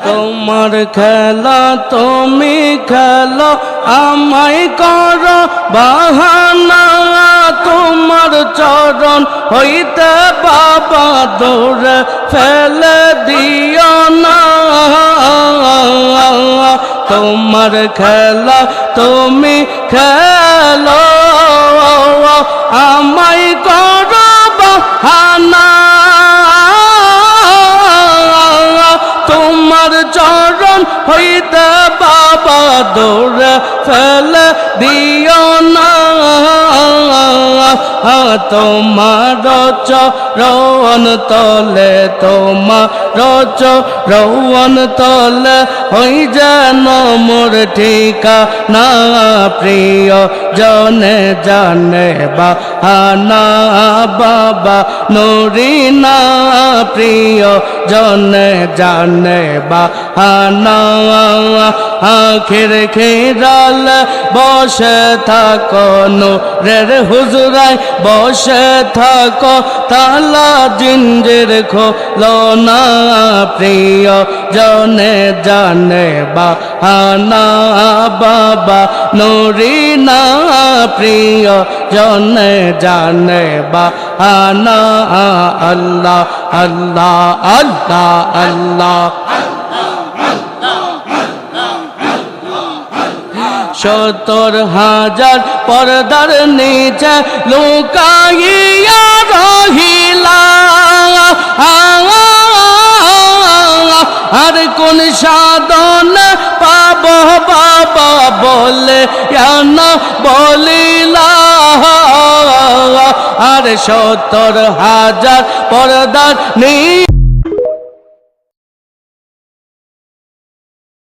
তোমার খেলা তুমি খেলো আমায় করো বাহানা তোমার চরণ হইতে বাবা দৌড়ে ফেলে দিও না তোমার খেলা তুমি খেলো আমায় করো বাহানা তোমার চরণ হইতে বাবা দৌড়ে ফেলে দিও না তোমার চরণ তলে তোমার চরণ তলে হই যেন মোর ঠিকানা প্রিয় জনে জানে বাহানা বাবা নুরিনা প্রিয় জনে জানে বাহানা আখের খেরাল বসে থাকো নূরের হুজরায় বসে থাকো তালা জিঞ্জির খোলো না প্রিয় জনে জানে বাহানা বাবা নুরিনা প্রিয় জনে জানে বাহানা আল্লাহ আল্লাহ আল্লাহ আল্লাহ ৭০,০০০ পর্দার নিচে লুকাইয়া রহিলা আর কোন সাধন পাব বাবা বলে না বলিলা আর ৭০,০০০ পর্দার নিচে